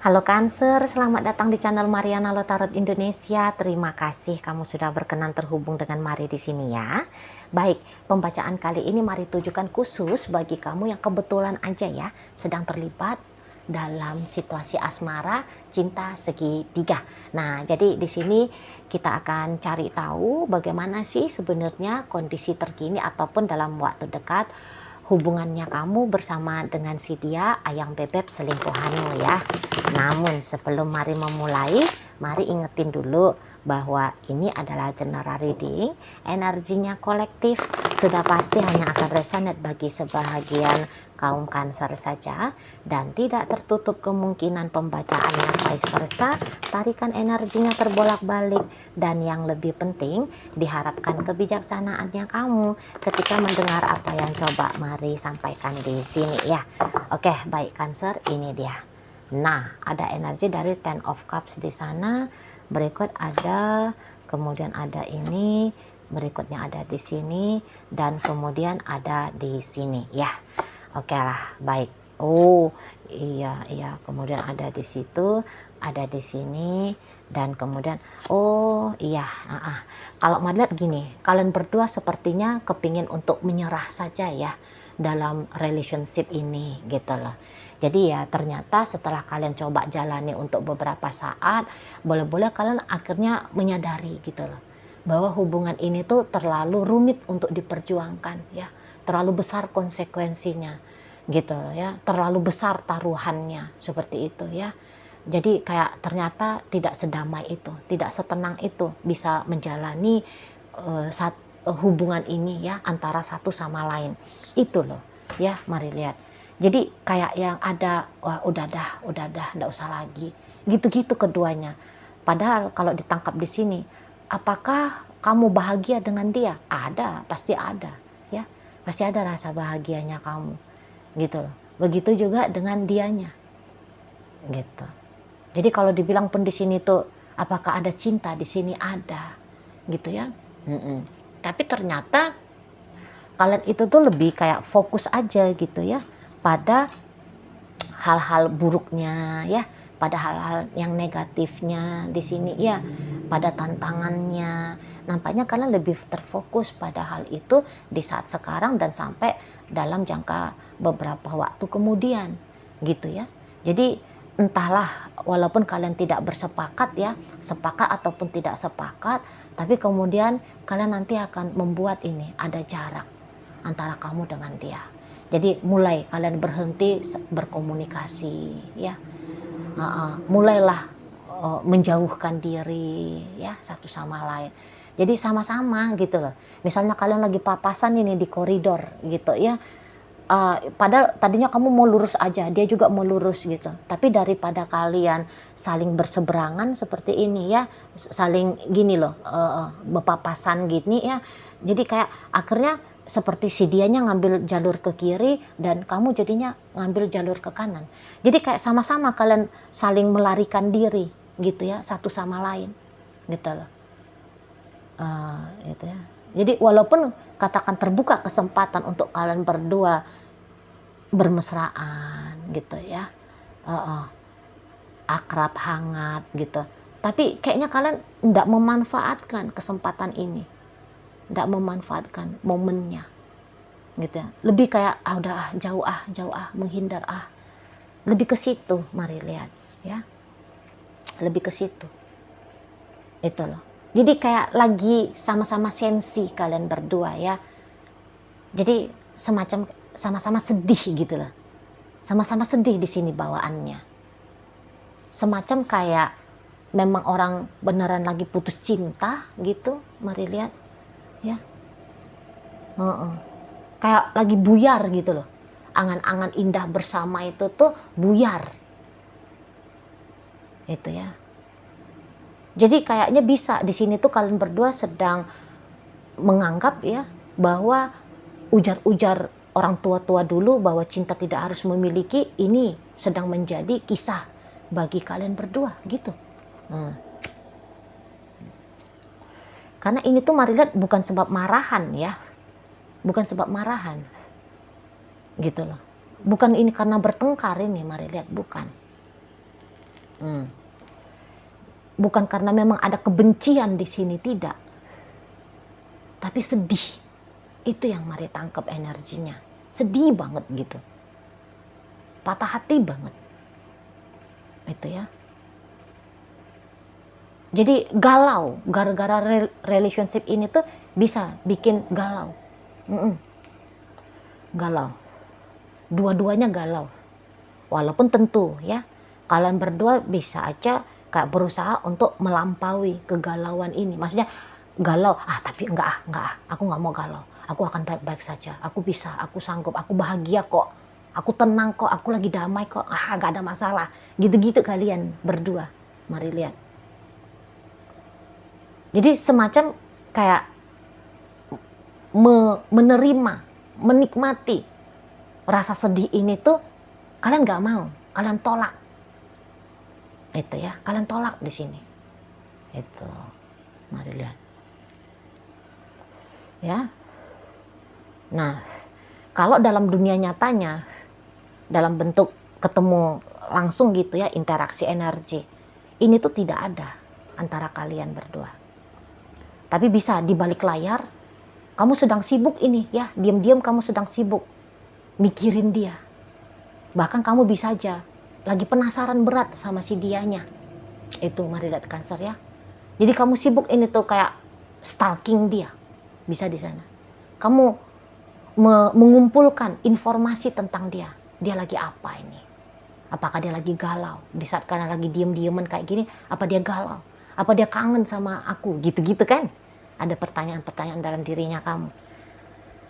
Halo Cancer, selamat datang di channel Mariana Lotarot Indonesia. Terima kasih kamu sudah berkenan terhubung dengan Mari di sini ya. Baik, pembacaan kali ini Mari tujukan khusus bagi kamu yang kebetulan aja ya sedang terlibat dalam situasi asmara cinta segitiga. Nah, jadi di sini kita akan cari tahu bagaimana sih sebenarnya kondisi terkini ataupun dalam waktu dekat hubungannya kamu bersama dengan si dia ayang bebek selingkuhanmu ya. Namun sebelum mari memulai, mari ingetin dulu bahwa ini adalah general reading, energinya kolektif, sudah pasti hanya akan resonate bagi sebahagian kaum Cancer saja dan tidak tertutup kemungkinan pembacaannya vice versa, tarikan energinya terbolak-balik dan yang lebih penting diharapkan kebijaksanaannya kamu ketika mendengar apa yang coba Mari sampaikan di sini ya. Oke, baik Cancer, ini dia. Nah, ada energi dari Ten of Cups di sana. Berikut ada, kemudian ada ini, berikutnya ada di sini, dan kemudian ada di sini ya. Oke lah, baik. Oh, iya, kemudian ada di situ, ada di sini, dan kemudian, oh iya, kalau melihat gini, kalian berdua sepertinya kepingin untuk menyerah saja ya dalam relationship ini gitu loh. Jadi ya ternyata setelah kalian coba jalani untuk beberapa saat, boleh-boleh kalian akhirnya menyadari gitu loh, bahwa hubungan ini tuh terlalu rumit untuk diperjuangkan ya, terlalu besar konsekuensinya gitu ya, terlalu besar taruhannya seperti itu ya. Jadi kayak ternyata tidak sedamai itu, tidak setenang itu bisa menjalani hubungan ini ya antara satu sama lain. Itu loh ya, mari lihat. Jadi kayak yang ada, wah udah dah, nggak usah lagi. Gitu-gitu keduanya. Padahal kalau ditangkap di sini, apakah kamu bahagia dengan dia? Ada, pasti ada, ya. Pasti ada rasa bahagianya kamu, gitu loh. Begitu juga dengan dianya, gitu. Jadi kalau dibilang pun di sini tuh, apakah ada cinta di sini ada, gitu ya. Tapi ternyata kalian itu tuh lebih kayak fokus aja gitu ya pada hal-hal buruknya ya, pada hal-hal yang negatifnya di sini ya, pada tantangannya. Nampaknya kalian lebih terfokus pada hal itu di saat sekarang dan sampai dalam jangka beberapa waktu kemudian gitu ya. Jadi entahlah, walaupun kalian tidak bersepakat ya, sepakat ataupun tidak sepakat, tapi kemudian kalian nanti akan membuat ini ada jarak antara kamu dengan dia. Jadi mulai kalian berhenti berkomunikasi ya, mulailah menjauhkan diri ya satu sama lain. Jadi sama-sama gitu loh. Misalnya kalian lagi papasan ini di koridor gitu ya, padahal tadinya kamu mau lurus aja, dia juga mau lurus gitu. Tapi daripada kalian saling berseberangan seperti ini ya, saling gini loh, berpapasan gini ya. Jadi kayak akhirnya seperti si dianya ngambil jalur ke kiri dan kamu jadinya ngambil jalur ke kanan. Jadi kayak sama-sama kalian saling melarikan diri gitu ya, satu sama lain gitu loh. Gitu ya. Jadi walaupun katakan terbuka kesempatan untuk kalian berdua bermesraan gitu ya, akrab hangat gitu, tapi kayaknya kalian tidak memanfaatkan kesempatan ini, tidak memanfaatkan momennya gitu ya. Lebih kayak udah jauh menghindar lebih ke situ. Mari lihat ya, lebih ke situ itu loh. Jadi kayak lagi sama-sama sensi kalian berdua ya, jadi semacam sama-sama sedih gitu loh, sama-sama sedih di sini bawaannya, semacam kayak memang orang beneran lagi putus cinta gitu. Mari lihat ya, kayak lagi buyar gitu loh, angan-angan indah bersama itu tuh buyar itu ya. Jadi kayaknya bisa di sini tuh kalian berdua sedang menganggap ya bahwa ujar-ujar orang tua-tua dulu bahwa cinta tidak harus memiliki ini sedang menjadi kisah bagi kalian berdua gitu. Karena ini tuh mari lihat bukan sebab marahan ya, bukan sebab marahan gitu loh, bukan ini karena bertengkar ini, mari lihat bukan. Bukan karena memang ada kebencian di sini, tidak. Tapi sedih. Itu yang mari tangkap energinya. Sedih banget gitu. Patah hati banget. Itu ya. Jadi galau. Gara-gara relationship ini tuh bisa bikin galau. Galau. Dua-duanya galau. Walaupun tentu ya, kalian berdua bisa aja kayak berusaha untuk melampaui kegalauan ini. Maksudnya galau, tapi enggak, aku nggak mau galau. Aku akan baik-baik saja. Aku bisa, aku sanggup, aku bahagia kok. Aku tenang kok, aku lagi damai kok. Gak ada masalah. Gitu-gitu kalian berdua. Mari lihat. Jadi semacam kayak menerima, menikmati rasa sedih ini tuh kalian gak mau, kalian tolak. Itu ya, kalian tolak di sini. Itu. Mari lihat. Ya. Nah, kalau dalam dunia nyatanya, dalam bentuk ketemu langsung gitu ya, interaksi energi, ini tuh tidak ada antara kalian berdua. Tapi bisa di balik layar, kamu sedang sibuk ini ya, diam-diam kamu sedang sibuk mikirin dia. Bahkan kamu bisa aja lagi penasaran berat sama si dianya. Itu mari lihat Cancer ya. Jadi kamu sibuk ini tuh kayak stalking dia. Bisa di sana. Kamu mengumpulkan informasi tentang dia. Dia lagi apa ini? Apakah dia lagi galau? Di saat kalian lagi diem-dieman kayak gini, apa dia galau? Apa dia kangen sama aku? Gitu-gitu kan? Ada pertanyaan-pertanyaan dalam dirinya kamu.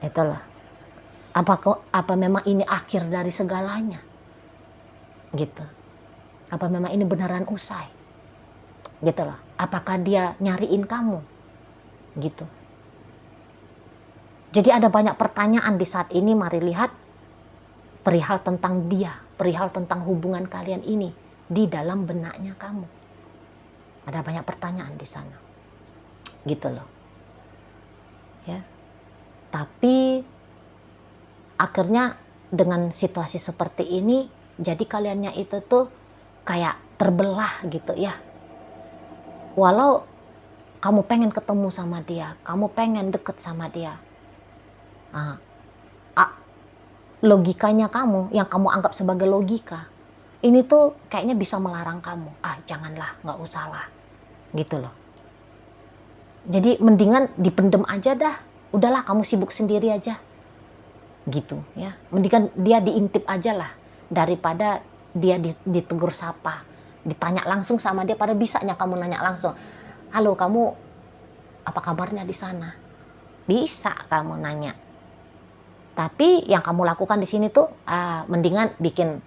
Itulah. Apa memang ini akhir dari segalanya? Gitu. Apa memang ini beneran usai? Gitu loh. Apakah dia nyariin kamu? Gitu. Jadi ada banyak pertanyaan di saat ini, mari lihat perihal tentang dia, perihal tentang hubungan kalian ini di dalam benaknya kamu. Ada banyak pertanyaan di sana. Gitu loh. Ya. Tapi akhirnya dengan situasi seperti ini, jadi kaliannya itu tuh kayak terbelah gitu ya. Walau kamu pengen ketemu sama dia, kamu pengen deket sama dia, logikanya kamu, yang kamu anggap sebagai logika, ini tuh kayaknya bisa melarang kamu. Janganlah, nggak usah lah. Gitu loh. Jadi mendingan dipendem aja dah. Udahlah, kamu sibuk sendiri aja. Gitu ya. Mendingan dia diintip aja lah. Daripada dia ditegur sapa. Ditanya langsung sama dia, pada bisanya kamu nanya langsung. Halo, kamu apa kabarnya di sana? Bisa kamu nanya. Tapi yang kamu lakukan di sini tuh mendingan bikin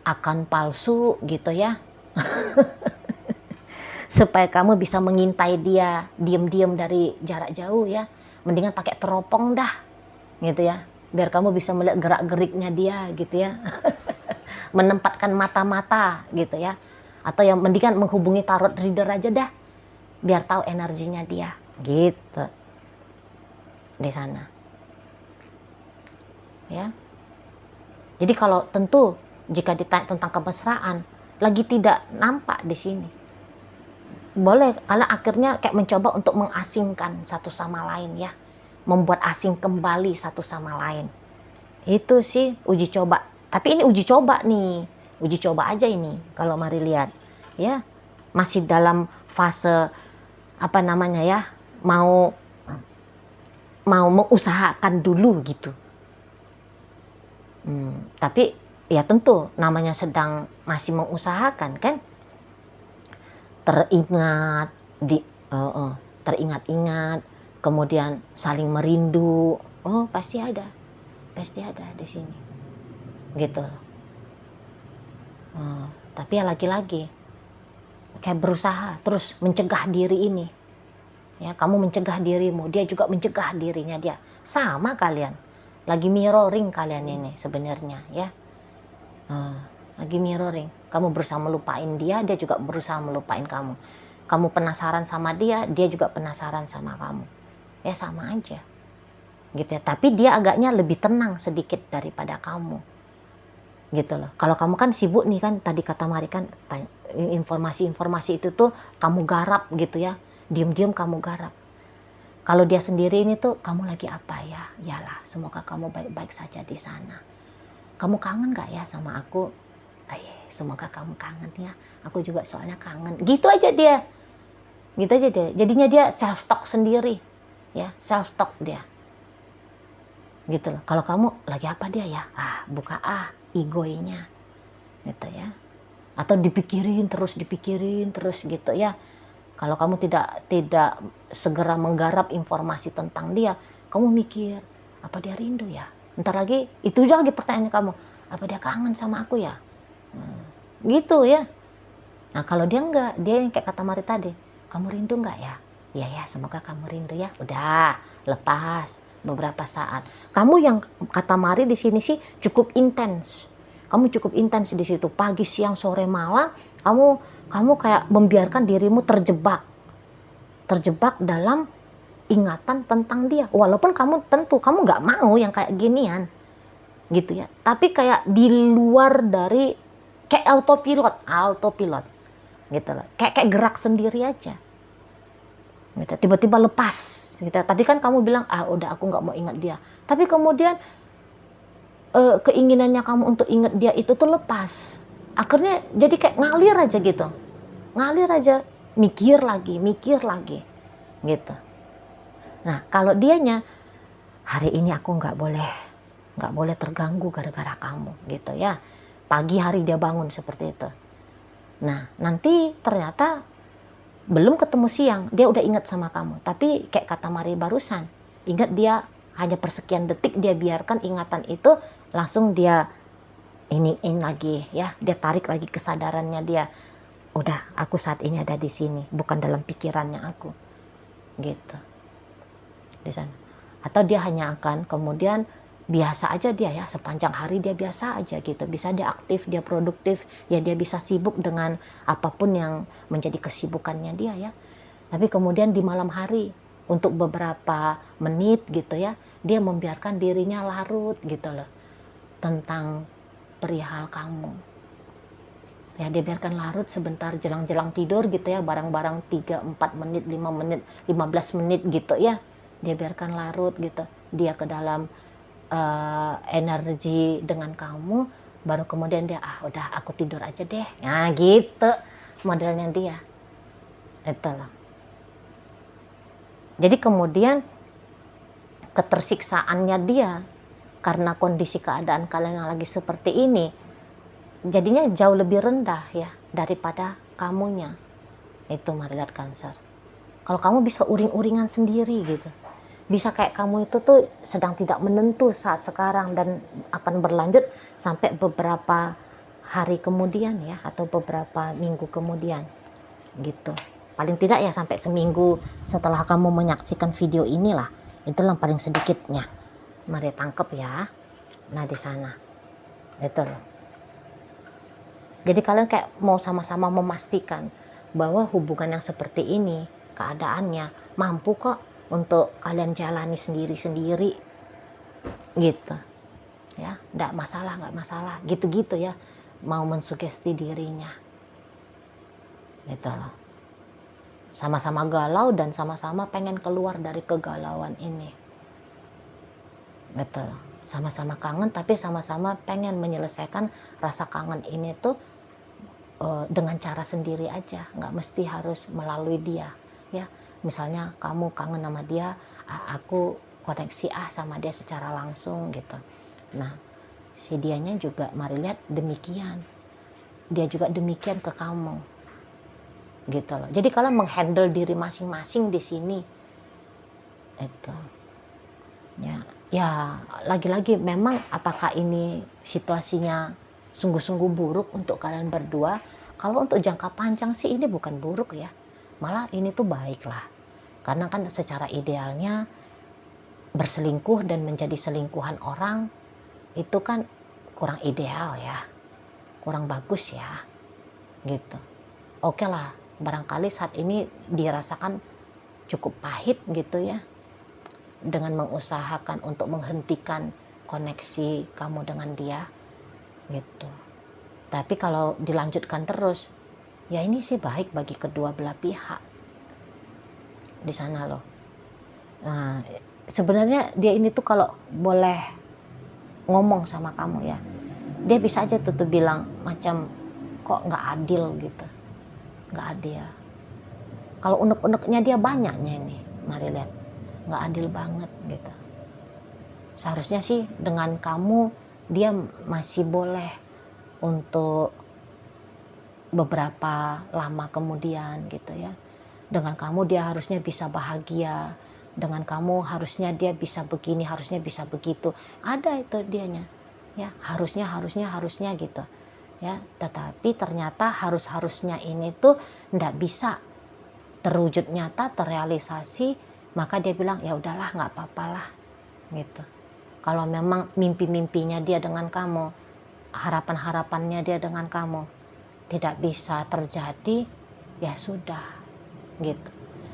akun palsu gitu ya. Supaya kamu bisa mengintai dia diam-diam dari jarak jauh ya. Mendingan pakai teropong dah. Gitu ya. Biar kamu bisa melihat gerak-geriknya dia gitu ya. Menempatkan mata-mata gitu ya. Atau yang mendingan menghubungi tarot reader aja dah. Biar tahu energinya dia. Gitu. Di sana. Ya. Jadi kalau tentu jika ditanya tentang kemesraan lagi tidak nampak di sini. Boleh, karena akhirnya kayak mencoba untuk mengasingkan satu sama lain ya. Membuat asing kembali satu sama lain. Itu sih uji coba. Tapi ini uji coba nih. Uji coba aja ini kalau mari lihat. Ya, masih dalam fase apa namanya ya, mau mengusahakan dulu gitu. Tapi ya tentu namanya sedang masih mengusahakan kan. Teringat-ingat, kemudian saling merindu. Pasti ada di sini, gitu loh. Tapi ya lagi-lagi kayak berusaha terus mencegah diri ini. Ya, kamu mencegah dirimu, dia juga mencegah dirinya dia. Sama kalian, lagi mirroring kalian ini sebenarnya ya. Lagi mirroring. Kamu berusaha melupain dia, dia juga berusaha melupain kamu. Kamu penasaran sama dia, dia juga penasaran sama kamu. Ya sama aja. Gitu ya. Tapi dia agaknya lebih tenang sedikit daripada kamu. gitu loh. Kalau kamu kan sibuk nih kan, tadi kata Mari kan informasi-informasi itu tuh kamu garap gitu ya, diam-diam kamu garap. Kalau dia sendiri ini tuh, kamu lagi apa ya? Yalah, semoga kamu baik-baik saja di sana. Kamu kangen gak ya sama aku? Semoga kamu kangen ya. Aku juga soalnya kangen. Gitu aja dia. Gitu aja dia. Jadinya dia self talk sendiri. Ya, self talk dia. Gitu loh. Kalau kamu lagi apa dia ya? Buka egonya. Gitu ya. Atau dipikirin terus gitu ya. Kalau kamu tidak segera menggarap informasi tentang dia, kamu mikir, apa dia rindu ya? Ntar lagi, itu aja lagi pertanyaan kamu, apa dia kangen sama aku ya? Gitu ya. Nah kalau dia enggak, dia yang kayak kata Mari tadi, kamu rindu enggak ya? Ya, semoga kamu rindu ya. Udah, lepas beberapa saat. Kamu yang kata Mari di sini sih cukup intens. Kamu cukup intens di situ, pagi, siang, sore, malam. Kamu kayak membiarkan dirimu terjebak dalam ingatan tentang dia. Walaupun kamu nggak mau yang kayak ginian, gitu ya. Tapi kayak di luar dari, kayak autopilot, gitu loh. Kayak gerak sendiri aja. Gitu. Tiba-tiba lepas. Gitu. Tadi kan kamu bilang, udah aku nggak mau ingat dia. Tapi kemudian keinginannya kamu untuk ingat dia itu tuh lepas. Akhirnya jadi kayak ngalir aja gitu. Ngalir aja, mikir lagi, gitu. Nah, kalau dianya, hari ini aku nggak boleh terganggu gara-gara kamu, gitu ya. Pagi hari dia bangun seperti itu. Nah, nanti ternyata belum ketemu siang, dia udah ingat sama kamu. Tapi kayak kata Mari barusan, ingat dia hanya persekian detik, dia biarkan ingatan itu, langsung dia ini lagi ya, dia tarik lagi kesadarannya dia. Udah, aku saat ini ada di sini, bukan dalam pikirannya aku, gitu di sana. Atau dia hanya akan kemudian biasa aja dia ya, sepanjang hari dia biasa aja gitu, bisa dia aktif, dia produktif ya, dia bisa sibuk dengan apapun yang menjadi kesibukannya dia ya. Tapi kemudian di malam hari untuk beberapa menit gitu ya, dia membiarkan dirinya larut gitu loh tentang perihal kamu. Ya, dia biarkan larut sebentar jelang tidur gitu ya, barang-barang 3, 4 menit, 5 menit, 15 menit gitu ya. Dia biarkan larut gitu. Dia ke dalam energi dengan kamu, baru kemudian dia, udah aku tidur aja deh. Nah gitu modelnya dia. Itulah. Jadi kemudian ketersiksaannya dia karena kondisi keadaan kalian yang lagi seperti ini, jadinya jauh lebih rendah ya daripada kamunya. Itu Mari lihat Cancer. Kalau kamu bisa uring-uringan sendiri gitu, bisa kayak kamu itu tuh sedang tidak menentu saat sekarang dan akan berlanjut sampai beberapa hari kemudian ya, atau beberapa minggu kemudian gitu. Paling tidak ya sampai seminggu setelah kamu menyaksikan video inilah, itulah paling sedikitnya. Mari tangkep ya. Nah di sana itu loh. Jadi kalian kayak mau sama-sama memastikan bahwa hubungan yang seperti ini, keadaannya mampu kok untuk kalian jalani sendiri-sendiri gitu ya, nggak masalah gitu ya, mau mensugesti dirinya gitu loh. Sama-sama galau dan sama-sama pengen keluar dari kegalauan ini gitu loh. Sama-sama kangen tapi sama-sama pengen menyelesaikan rasa kangen ini tuh dengan cara sendiri aja, nggak mesti harus melalui dia ya. Misalnya kamu kangen sama dia, aku koneksi sama dia secara langsung gitu. Nah si dianya juga Mari lihat demikian, dia juga demikian ke kamu gitu loh. Jadi kalian menghandle diri masing-masing di sini itu ya lagi-lagi memang apakah ini situasinya sungguh-sungguh buruk untuk kalian berdua. Kalau untuk jangka panjang sih ini bukan buruk ya, malah ini tuh baik lah, karena kan secara idealnya berselingkuh dan menjadi selingkuhan orang itu kan kurang ideal ya, kurang bagus ya gitu. Oke lah, barangkali saat ini dirasakan cukup pahit gitu ya, dengan mengusahakan untuk menghentikan koneksi kamu dengan dia. gitu. Tapi kalau dilanjutkan terus, ya ini sih baik bagi kedua belah pihak di sana loh. Nah, sebenarnya dia ini tuh kalau boleh ngomong sama kamu ya, dia bisa aja tuh bilang macam kok nggak adil gitu, nggak adil. Kalau unek-uneknya dia banyaknya ini, mari lihat, nggak adil banget gitu. Seharusnya sih dengan kamu dia masih boleh untuk beberapa lama kemudian gitu ya. Dengan kamu dia harusnya bisa bahagia, dengan kamu harusnya dia bisa begini, harusnya bisa begitu. Ada itu dianya. Ya, harusnya gitu. Ya, tetapi ternyata harusnya ini tuh ndak bisa terwujud nyata, terrealisasi, maka dia bilang ya udahlah nggak apa-apalah gitu. Kalau memang mimpi-mimpinya dia dengan kamu, harapan-harapannya dia dengan kamu tidak bisa terjadi, ya sudah gitu.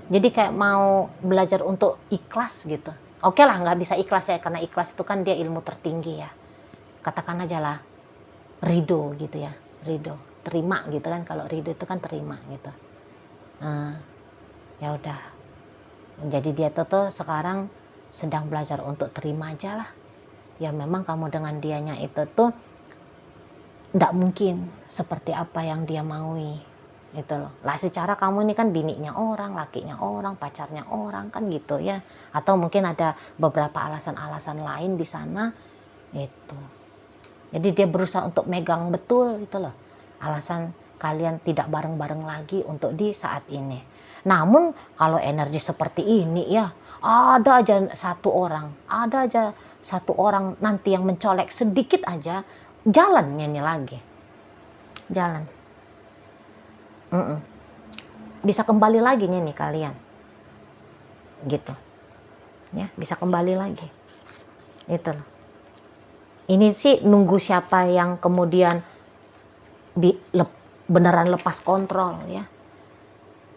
Jadi kayak mau belajar untuk ikhlas gitu. Oke lah, nggak bisa ikhlas ya, karena ikhlas itu kan dia ilmu tertinggi ya. Katakan aja lah ridho gitu ya, ridho, terima gitu kan. Kalau ridho itu kan terima gitu. Nah, ya udah. Jadi dia tuh sekarang sedang belajar untuk terima aja lah. Ya memang kamu dengan dianya itu tuh nggak mungkin seperti apa yang dia maui gitu loh. Lah secara kamu ini kan bininya orang, lakinya orang, pacarnya orang kan gitu ya. Atau mungkin ada beberapa alasan-alasan lain di sana itu. Jadi dia berusaha untuk megang betul itu loh. Alasan kalian tidak bareng-bareng lagi untuk di saat ini. Namun kalau energi seperti ini ya, ada aja satu orang nanti yang mencolek sedikit aja, jalannya ini lagi. Jalan. Bisa kembali lagi nih kalian. Gitu. Ya, bisa kembali lagi. Itu loh. Ini sih nunggu siapa yang kemudian beneran lepas kontrol ya.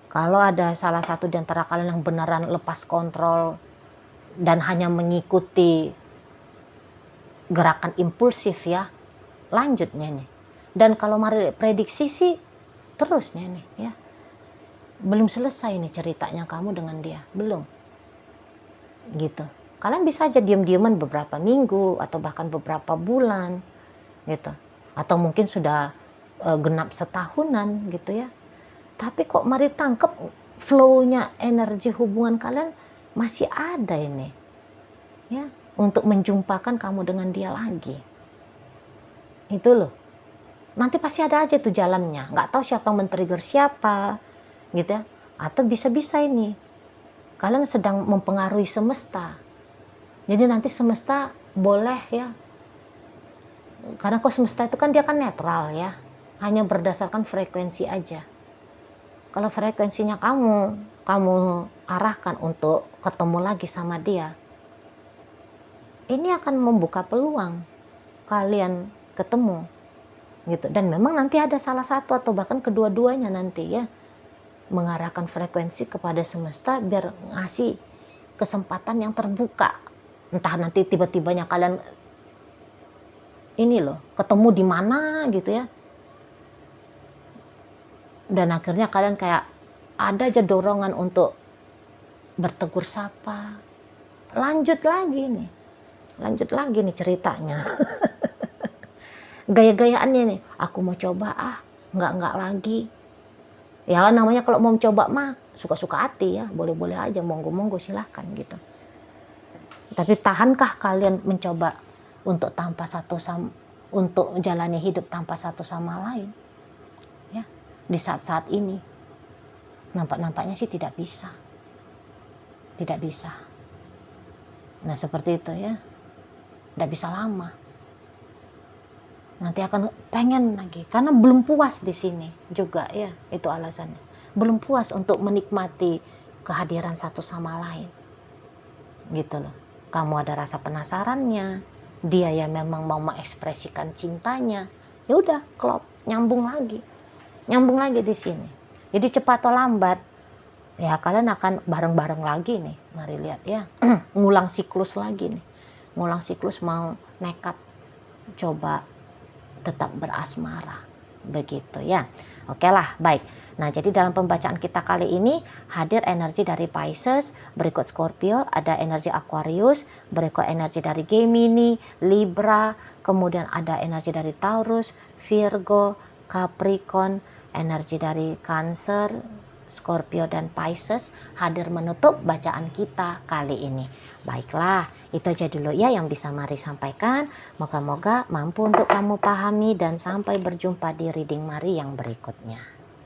Kalau ada salah satu di antara kalian yang beneran lepas kontrol dan hanya mengikuti gerakan impulsif ya, lanjutnya nih. Dan kalau mari prediksi sih terusnya nih ya. Belum selesai nih ceritanya kamu dengan dia, belum. Gitu. Kalian bisa aja diam-diaman beberapa minggu atau bahkan beberapa bulan gitu. Atau mungkin sudah genap setahunan gitu ya. Tapi kok mari tangkep flow-nya energi hubungan kalian masih ada ini. Ya, untuk menjumpakan kamu dengan dia lagi. Itu loh. Nanti pasti ada aja tuh jalannya. Nggak tahu siapa men-trigger siapa gitu ya. Atau bisa-bisa ini kalian sedang mempengaruhi semesta. Jadi nanti semesta boleh ya. Karena kok semesta itu kan dia kan netral ya. Hanya berdasarkan frekuensi aja. Kalau frekuensinya kamu arahkan untuk ketemu lagi sama dia, ini akan membuka peluang kalian ketemu gitu. Dan memang nanti ada salah satu atau bahkan kedua-duanya nanti ya mengarahkan frekuensi kepada semesta biar ngasih kesempatan yang terbuka. Entah nanti tiba-tibanya kalian ini loh ketemu di mana gitu ya. Dan akhirnya kalian kayak ada aja dorongan untuk bertegur sapa. Lanjut lagi nih ceritanya. Gaya-gayaannya nih, aku mau coba enggak lagi. Ya namanya kalau mau coba mah suka-suka hati ya, boleh-boleh aja, monggo-monggo silahkan gitu. Tapi tahankah kalian mencoba untuk untuk jalani hidup tanpa satu sama lain? Ya, di saat-saat ini nampaknya sih tidak bisa. Tidak bisa. Nah, seperti itu ya. Tidak bisa lama. Nanti akan pengen lagi karena belum puas di sini juga ya, itu alasannya. Belum puas untuk menikmati kehadiran satu sama lain. Gitu loh. Kamu ada rasa penasarannya, dia ya memang mau mengekspresikan cintanya. Ya udah, klop, nyambung lagi di sini. Jadi cepat atau lambat ya kalian akan bareng-bareng lagi nih. Mari lihat ya. Ngulang siklus lagi nih. Ngulang siklus mau nekat coba tetap berasmara. Begitu ya. Oke lah, baik. Nah, jadi dalam pembacaan kita kali ini hadir energi dari Pisces, berikut Scorpio, ada energi Aquarius, berikut energi dari Gemini, Libra, kemudian ada energi dari Taurus, Virgo, Capricorn, energi dari Cancer, Scorpio dan Pisces hadir menutup bacaan kita kali ini. Baiklah, itu aja dulu ya yang bisa Mari sampaikan. Moga-moga mampu untuk kamu pahami dan sampai berjumpa di reading Mari yang berikutnya.